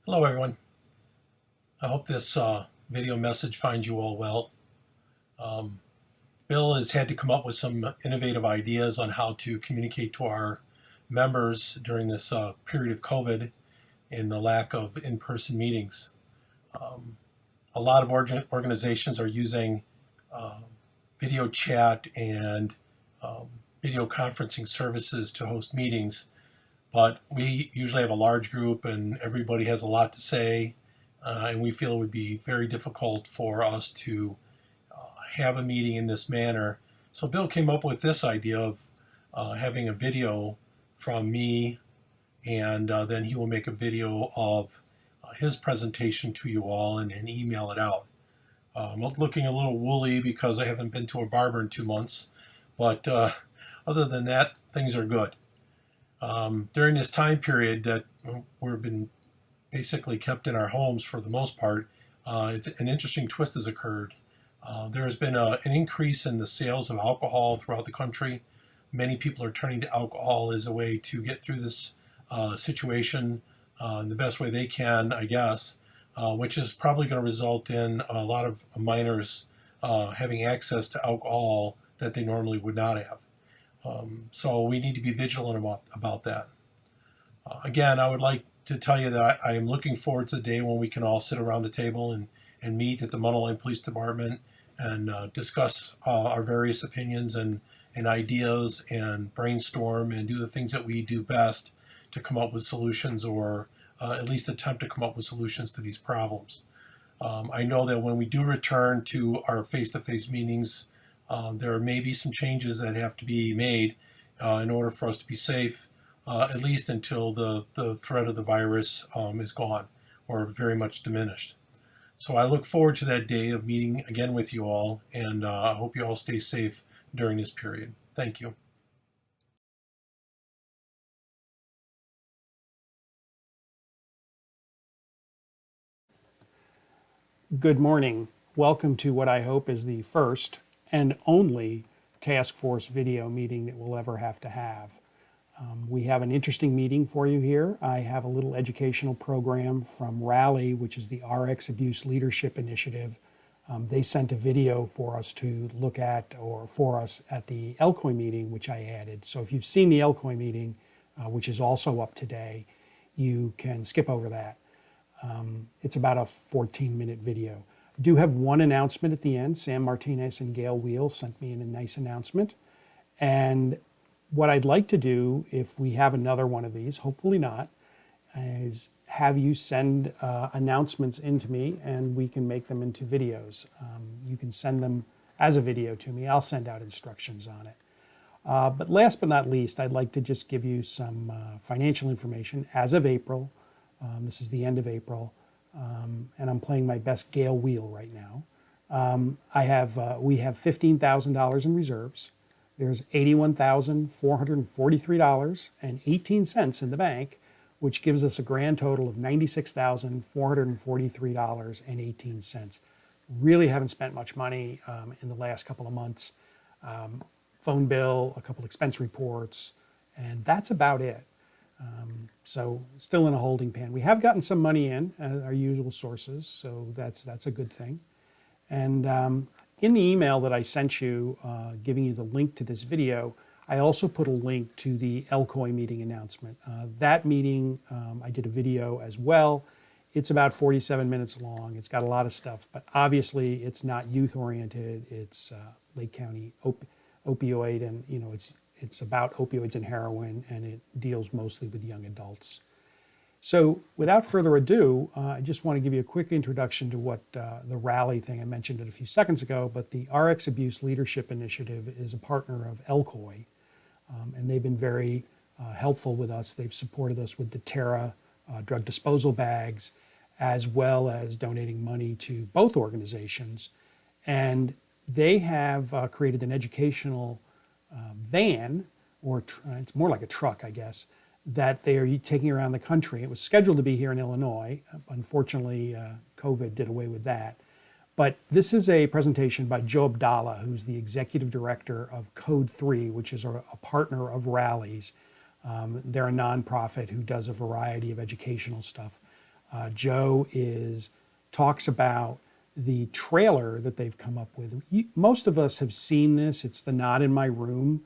Hello, everyone. I hope this video message finds you all well. Um, Bill has had to come up with some innovative ideas on how to communicate to our members during this period of COVID and the lack of in-person meetings. Um, a lot of organizations are using um, video chat and um, video conferencing services to host meetings, but we usually have a large group and everybody has a lot to say, and we feel it would be very difficult for us to have a meeting in this manner. So Bill came up with this idea of having a video from me, and then he will make a video of his presentation to you all and email it out. I'm looking a little woolly because I haven't been to a barber in 2 months, but other than that, things are good. During this time period that we've been basically kept in our homes for the most part, an interesting twist has occurred. There has been an increase in the sales of alcohol throughout the country. Many people are turning to alcohol as a way to get through this situation in the best way they can, I guess, which is probably going to result in a lot of minors having access to alcohol that they normally would not have. So we need to be vigilant about that. Again, I would like to tell you that I am looking forward to the day when we can all sit around a table and meet at the Muntalline Police Department and discuss our various opinions and ideas and brainstorm and do the things that we do best to come up with solutions, or at least attempt to come up with solutions to these problems. I know that when we do return to our face-to-face meetings, there may be some changes that have to be made in order for us to be safe, at least until the threat of the virus is gone or very much diminished. So I look forward to that day of meeting again with you all, and I hope you all stay safe during this period. Thank you. Good morning. Welcome to what I hope is the first and only task force video meeting that we'll ever have to have. We have an interesting meeting for you here. I have a little educational program from Rally, which is the RX Abuse Leadership Initiative. They sent a video for us to look at, or for us at the Elcoy meeting, which I added. So if you've seen the Elcoy meeting, which is also up today, you can skip over that. It's about a 14-minute video. I do have one announcement at the end. Sam Martinez and Gail Wheel sent me in a nice announcement. And what I'd like to do, if we have another one of these, hopefully not, is have you send announcements into me and we can make them into videos. You can send them as a video to me. I'll send out instructions on it. But last but not least, I'd like to just give you some financial information as of April. This is the end of April, and I'm playing my best Gale Wheel right now. We have $15,000 in reserves. There's $81,443.18 in the bank, which gives us a grand total of $96,443.18. Really haven't spent much money in the last couple of months. Phone bill, a couple expense reports, and that's about it. So still in a holding pan. We have gotten some money in, our usual sources, so that's a good thing. And in the email that I sent you, giving you the link to this video, I also put a link to the Elcoy meeting announcement. That meeting, I did a video as well. It's about 47 minutes long. It's got a lot of stuff, but obviously it's not youth-oriented. It's Lake County opioid, and it's about opioids and heroin, and it deals mostly with young adults. So without further ado, I just want to give you a quick introduction to what the Rally thing, I mentioned it a few seconds ago, but the RX Abuse Leadership Initiative is a partner of Elcoy, and they've been very helpful with us. They've supported us with the Terra drug disposal bags, as well as donating money to both organizations. And they have created an educational van, or it's more like a truck, I guess, that they are taking around the country. It was scheduled to be here in Illinois. Unfortunately, COVID did away with that. But this is a presentation by Joe Abdallah, who's the executive director of Code 3, which is a partner of Rally's. They're a nonprofit who does a variety of educational stuff. Joe talks about the trailer that they've come up with. Most of us have seen this. It's the Not in My Room.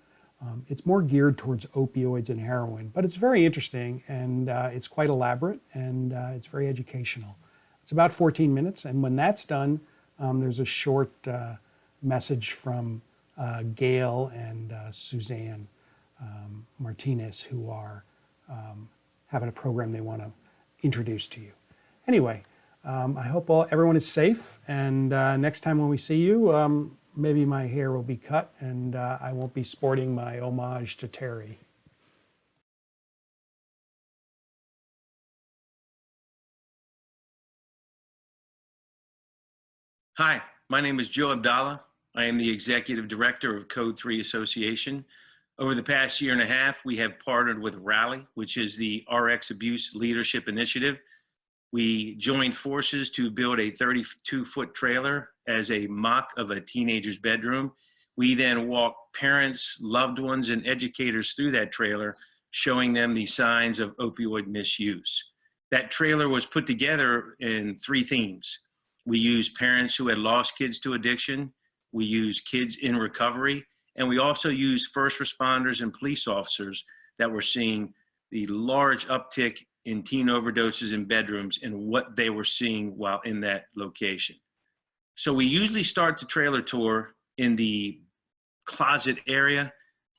It's more geared towards opioids and heroin, but it's very interesting, and it's quite elaborate, and it's very educational. It's about 14 minutes, and when that's done, there's a short message from Gail and Suzanne Martinez, who are having a program they want to introduce to you. Anyway, I hope everyone is safe, and next time when we see you, maybe my hair will be cut and I won't be sporting my homage to Terry. Hi, my name is Joe Abdallah. I am the Executive Director of Code 3 Association. Over the past year and a half, we have partnered with Rally, which is the RX Abuse Leadership Initiative. We joined forces to build a 32-foot trailer as a mock of a teenager's bedroom. We then walked parents, loved ones, and educators through that trailer, showing them the signs of opioid misuse. That trailer was put together in 3 themes. We used parents who had lost kids to addiction, we used kids in recovery, and we also used first responders and police officers that were seeing the large uptick in teen overdoses in bedrooms and what they were seeing while in that location. So we usually start the trailer tour in the closet area.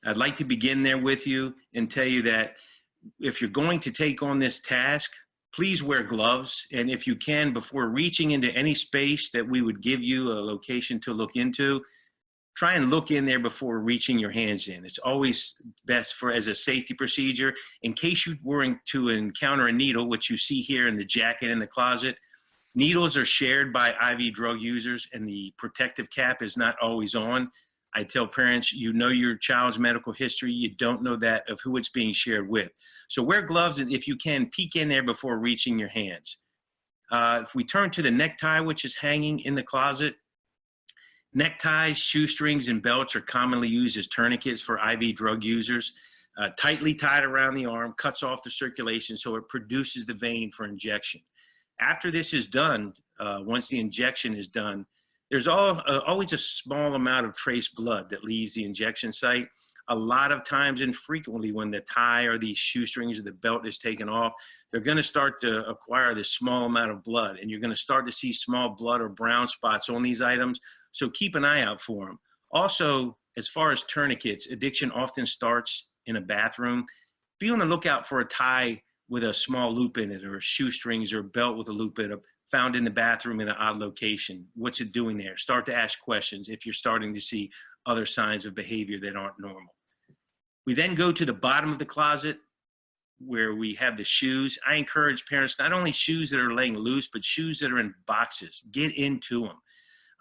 I'd like to begin there with you and tell you that if you're going to take on this task, please wear gloves. And if you can, before reaching into any space that we would give you a location to look into, try and look in there before reaching your hands in. It's always best as a safety procedure. In case you were to encounter a needle, which you see here in the jacket in the closet, needles are shared by IV drug users and the protective cap is not always on. I tell parents, you know your child's medical history, you don't know that of who it's being shared with. So wear gloves, and if you can, peek in there before reaching your hands. If we turn to the necktie, which is hanging in the closet, neckties, shoestrings, and belts are commonly used as tourniquets for IV drug users. Tightly tied around the arm, cuts off the circulation so it produces the vein for injection. After this is done, once the injection is done, there's always a small amount of trace blood that leaves the injection site. A lot of times and frequently when the tie or the shoestrings or the belt is taken off, they're gonna start to acquire this small amount of blood, and you're gonna start to see small blood or brown spots on these items, so keep an eye out for them. Also, as far as tourniquets, addiction often starts in a bathroom. Be on the lookout for a tie with a small loop in it, or shoestrings or a belt with a loop in it, found in the bathroom in an odd location. What's it doing there? Start to ask questions if you're starting to see other signs of behavior that aren't normal. We then go to the bottom of the closet where we have the shoes. I encourage parents, not only shoes that are laying loose, but shoes that are in boxes. Get into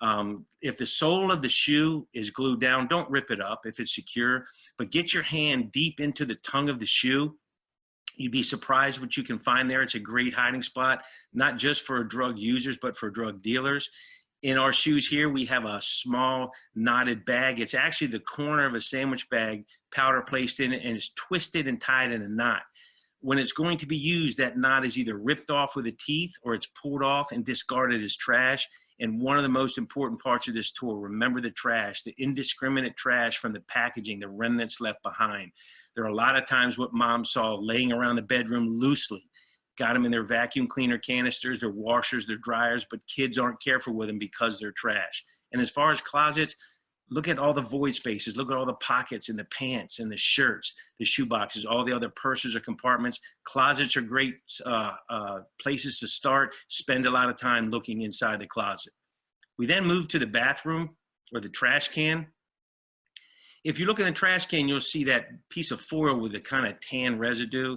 them. If the sole of the shoe is glued down, don't rip it up if it's secure, but get your hand deep into the tongue of the shoe. You'd be surprised what you can find there. It's a great hiding spot, not just for drug users, but for drug dealers. In our shoes here, we have a small knotted bag. It's actually the corner of a sandwich bag, powder placed in it, and it's twisted and tied in a knot. When it's going to be used, that knot is either ripped off with the teeth or it's pulled off and discarded as trash. And one of the most important parts of this tour, remember the trash, the indiscriminate trash from the packaging, the remnants left behind. There are a lot of times what mom saw laying around the bedroom loosely, got them in their vacuum cleaner canisters, their washers, their dryers, but kids aren't careful with them because they're trash. And as far as closets, look at all the void spaces, look at all the pockets in the pants and the shirts, the shoe boxes, all the other purses or compartments. Closets are great places to start. Spend a lot of time looking inside the closet. We then move to the bathroom or the trash can. If you look in the trash can, you'll see that piece of foil with the kind of tan residue.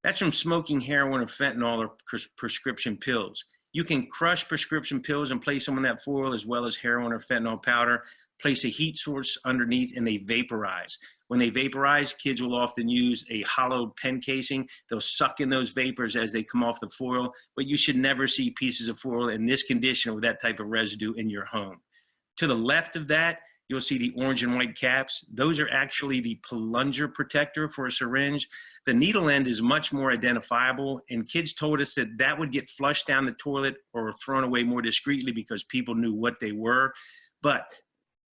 That's from smoking heroin or fentanyl or prescription pills. You can crush prescription pills and place them on that foil, as well as heroin or fentanyl powder. Place a heat source underneath and they vaporize. When they vaporize, kids will often use a hollowed pen casing. They'll suck in those vapors as they come off the foil, but you should never see pieces of foil in this condition with that type of residue in your home. To the left of that, you'll see the orange and white caps. Those are actually the plunger protector for a syringe. The needle end is much more identifiable, and kids told us that that would get flushed down the toilet or thrown away more discreetly because people knew what they were. But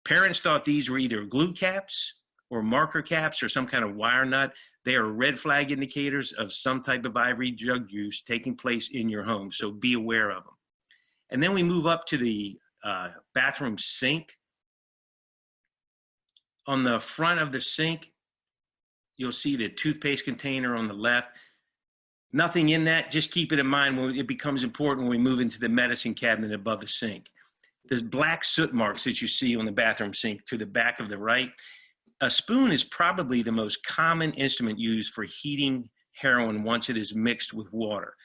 parents thought these were either glue caps or marker caps or some kind of wire nut. They are red flag indicators of some type of IV drug use taking place in your home, so be aware of them. And then we move up to the bathroom sink. On the front of the sink, you'll see the toothpaste container on the left. Nothing in that, just keep it in mind when it becomes important when we move into the medicine cabinet above the sink. There's black soot marks that you see on the bathroom sink to the back of the right. A spoon is probably the most common instrument used for heating heroin once it is mixed with water.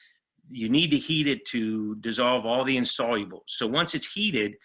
You need to heat it to dissolve all the insolubles. So once it's heated,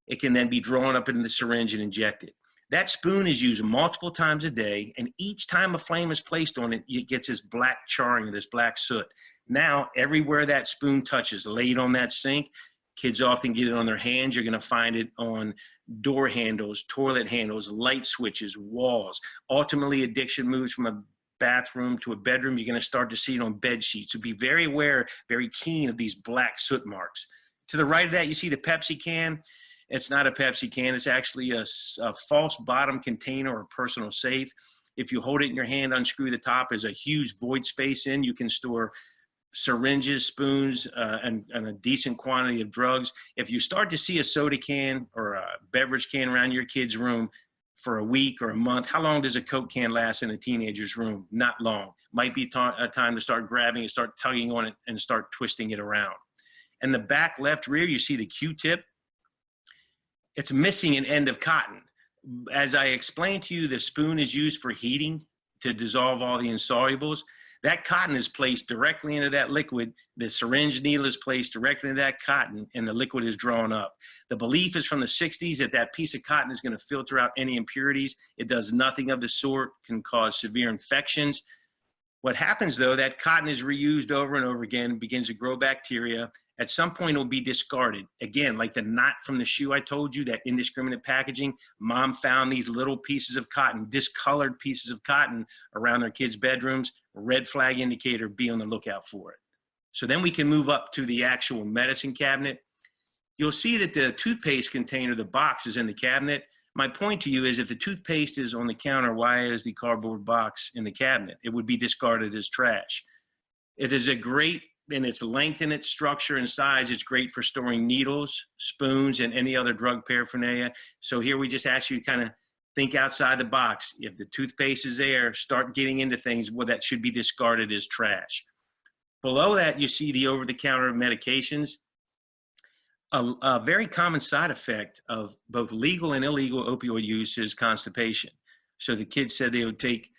it can then be drawn up into the syringe and injected. That spoon is used multiple times a day, and each time a flame is placed on it, it gets this black charring, this black soot. Now, everywhere that spoon touches, laid on that sink, kids often get it on their hands. You're going to find it on door handles, toilet handles, light switches, walls. Ultimately, addiction moves from a bathroom to a bedroom. You're going to start to see it on bed sheets. So be very aware, very keen of these black soot marks. To the right of that, you see the Pepsi can. It's not a Pepsi can. It's actually a false bottom container or personal safe. If you hold it in your hand, unscrew the top, there's a huge void space in. You can store syringes, spoons, and a decent quantity of drugs. If you start to see a soda can or a beverage can around your kid's room for a week or a month, how long does a Coke can last in a teenager's room? Not long. Might be a time to start grabbing it, start tugging on it, and start twisting it around. In the back left rear, you see the Q-tip. It's missing an end of cotton. As I explained to you, the spoon is used for heating to dissolve all the insolubles. That cotton is placed directly into that liquid. The syringe needle is placed directly into that cotton, and the liquid is drawn up. The belief is from the 60s that that piece of cotton is going to filter out any impurities. It does nothing of the sort, can cause severe infections. What happens, though, that cotton is reused over and over again, begins to grow bacteria. At some point, it will be discarded. Again, like the knot from the shoe I told you, that indiscriminate packaging, mom found these little pieces of cotton, discolored pieces of cotton around their kids' bedrooms. Red flag indicator, be on the lookout for it. So then we can move up to the actual medicine cabinet. You'll see that the toothpaste container, the box, is in the cabinet. My point to you is if the toothpaste is on the counter, why is the cardboard box in the cabinet? It would be discarded as trash. It is a great, in its length and its structure and size, it's great for storing needles, spoons, and any other drug paraphernalia. So here we just ask you to kind of think outside the box. If the toothpaste is there, start getting into things that should be discarded as trash. Below that, you see the over-the-counter medications. A very common side effect of both legal and illegal opioid use is constipation. So the kids said they would take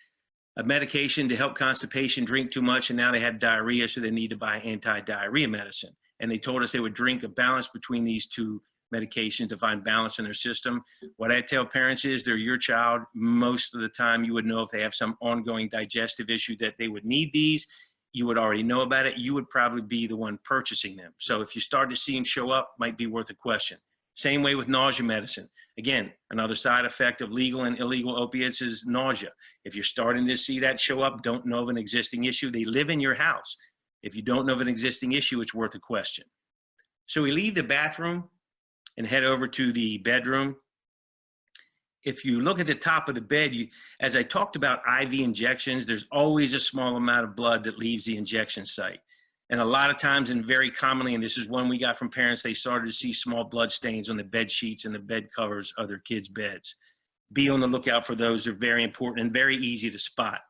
a medication to help constipation, drink too much, and now they have diarrhea, so they need to buy anti-diarrhea medicine. And they told us they would drink a balance between these two medications to find balance in their system. What I tell parents is they're your child. Most of the time you would know if they have some ongoing digestive issue that they would need these. You would already know about it. You would probably be the one purchasing them. So if you start to see them show up, might be worth a question. Same way with nausea medicine. Again, another side effect of legal and illegal opiates is nausea. If you're starting to see that show up, don't know of an existing issue, they live in your house. If you don't know of an existing issue, it's worth a question. So we leave the bathroom and head over to the bedroom. If you look at the top of the bed, as I talked about IV injections, there's always a small amount of blood that leaves the injection site. And a lot of times, and very commonly, and this is one we got from parents, they started to see small blood stains on the bed sheets and the bed covers of their kids' beds. Be on the lookout for those. They're very important and very easy to spot.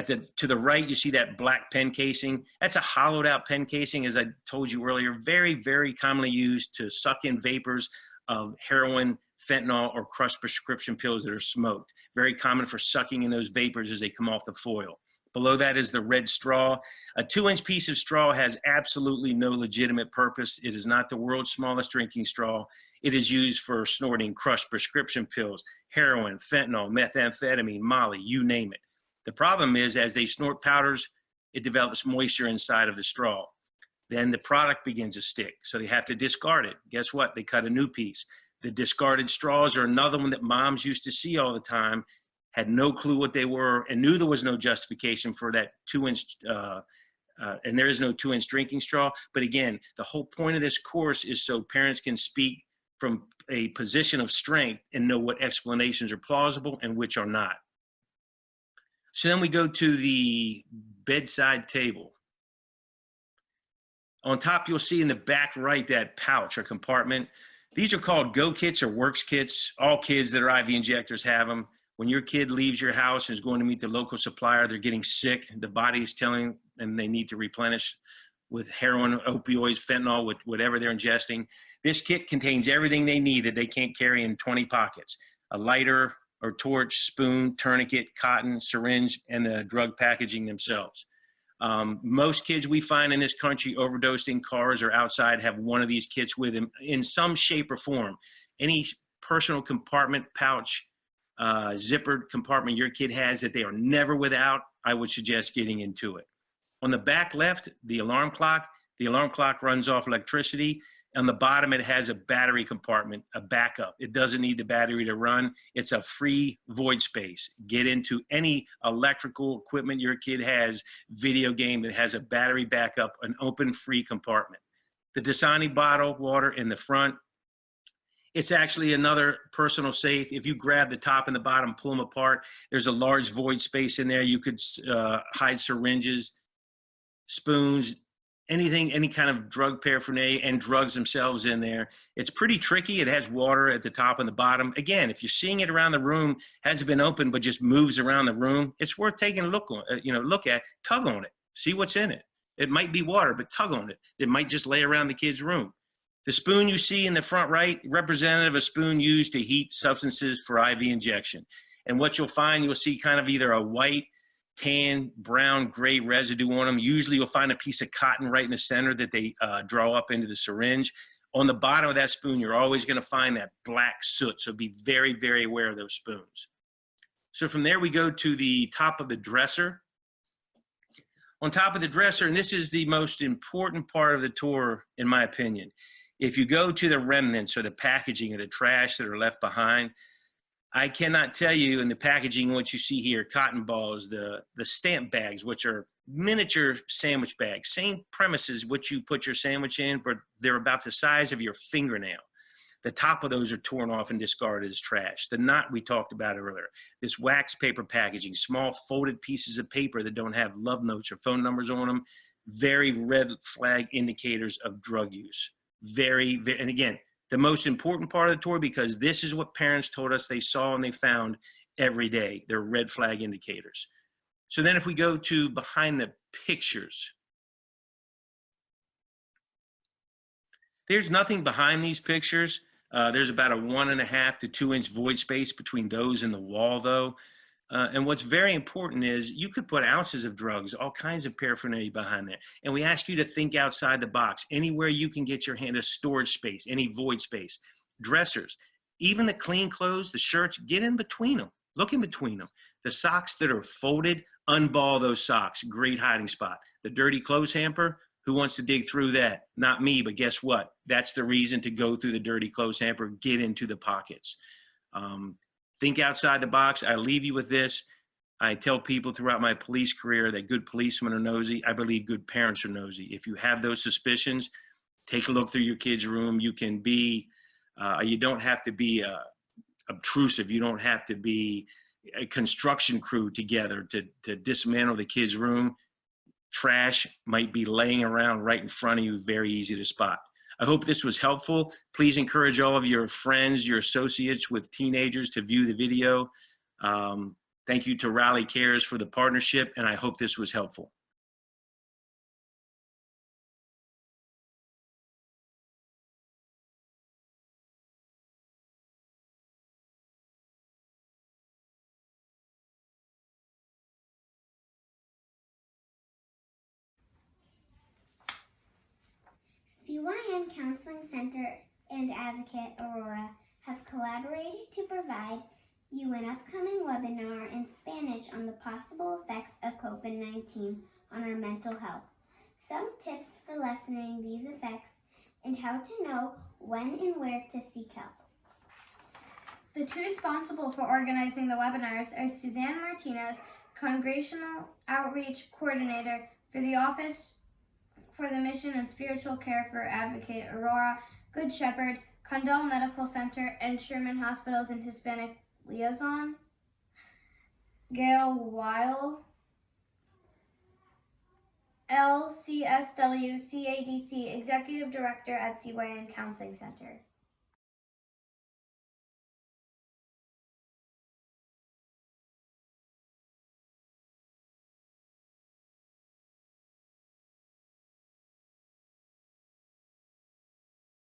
To the right, you see that black pen casing. That's a hollowed out pen casing, as I told you earlier, very, very commonly used to suck in vapors of heroin, fentanyl, or crushed prescription pills that are smoked. Very common for sucking in those vapors as they come off the foil. Below that is the red straw. A 2-inch piece of straw has absolutely no legitimate purpose. It is not the world's smallest drinking straw. It is used for snorting crushed prescription pills, heroin, fentanyl, methamphetamine, Molly, you name it. The problem is, as they snort powders, it develops moisture inside of the straw. Then the product begins to stick, so they have to discard it. Guess what? They cut a new piece. The discarded straws are another one that moms used to see all the time, had no clue what they were, and knew there was no justification for that 2-inch, and there is no 2-inch drinking straw. But again, the whole point of this course is so parents can speak from a position of strength and know what explanations are plausible and which are not. So then we go to the bedside table. On top, you'll see in the back right that pouch or compartment. These are called Go Kits or Works Kits. All kids that are IV injectors have them. When your kid leaves your house and is going to meet the local supplier, they're getting sick, the body is telling them they need to replenish with heroin, opioids, fentanyl, with whatever they're ingesting. This kit contains everything they need that they can't carry in 20 pockets: a lighter or torch, spoon, tourniquet, cotton, syringe, and the drug packaging themselves. Most kids we find in this country overdosed in cars or outside have one of these kits with them in some shape or form. Any personal compartment, pouch, zippered compartment your kid has that they are never without, I would suggest getting into it. On the back left, the alarm clock runs off electricity. On the bottom, it has a battery compartment, a backup. It doesn't need the battery to run. It's a free void space. Get into any electrical equipment your kid has, video game that has a battery backup, an open free compartment. The Dasani bottle water in the front. It's actually another personal safe. If you grab the top and the bottom, pull them apart, there's a large void space in there. You could hide syringes, spoons, anything, any kind of drug paraphernalia and drugs themselves in there. It's pretty tricky. It has water at the top and the bottom. Again, if you're seeing it around the room, hasn't been opened but just moves around the room, it's worth taking a look at, tug on it, see what's in it. It might be water, but tug on it. It might just lay around the kid's room. The spoon you see in the front right, representative of a spoon used to heat substances for IV injection. And what you'll find, you'll see kind of either a white, tan, brown, gray residue on them. Usually you'll find a piece of cotton right in the center that they draw up into the syringe. On the bottom of that spoon, you're always going to find that black soot. So be very, very aware of those spoons. So from there, we go to the top of the dresser. On top of the dresser, and this is the most important part of the tour, in my opinion, if you go to the remnants or the packaging or the trash that are left behind, I cannot tell you in the packaging what you see here, cotton balls, the stamp bags, which are miniature sandwich bags, same premises what you put your sandwich in, but they're about the size of your fingernail. The top of those are torn off and discarded as trash. The knot we talked about earlier, this wax paper packaging, small folded pieces of paper that don't have love notes or phone numbers on them, very red flag indicators of drug use. Very, and again, the most important part of the tour, because this is what parents told us they saw and they found every day. They're red flag indicators. So then if we go to behind the pictures, there's nothing behind these pictures. There's about a 1.5 to 2 inch void space between those and the wall though. And what's very important is you could put ounces of drugs, all kinds of paraphernalia behind there. And we ask you to think outside the box. Anywhere you can get your hand, a storage space, any void space, dressers, even the clean clothes, the shirts, get in between them. Look in between them. The socks that are folded, unball those socks. Great hiding spot. The dirty clothes hamper, who wants to dig through that? Not me, but guess what? That's the reason to go through the dirty clothes hamper, get into the pockets. Think outside the box. I leave you with this. I tell people throughout my police career that good policemen are nosy. I believe good parents are nosy. If you have those suspicions, take a look through your kid's room. You can be, you don't have to be obtrusive. You don't have to be a construction crew together to dismantle the kid's room. Trash might be laying around right in front of you, very easy to spot. I hope this was helpful. Please encourage all of your friends, your associates with teenagers to view the video. Thank you to Rally Cares for the partnership, and I hope this was helpful. CYN Counseling Center and Advocate Aurora have collaborated to provide you an upcoming webinar in Spanish on the possible effects of COVID-19 on our mental health. Some tips for lessening these effects and how to know when and where to seek help. The two responsible for organizing the webinars are Suzanne Martinez, Congregational Outreach Coordinator for the Office for the Mission and Spiritual Care for Advocate Aurora, Good Shepherd, Condell Medical Center, and Sherman Hospitals and Hispanic Liaison. Gail Weil, LCSW CADC Executive Director at CYN Counseling Center.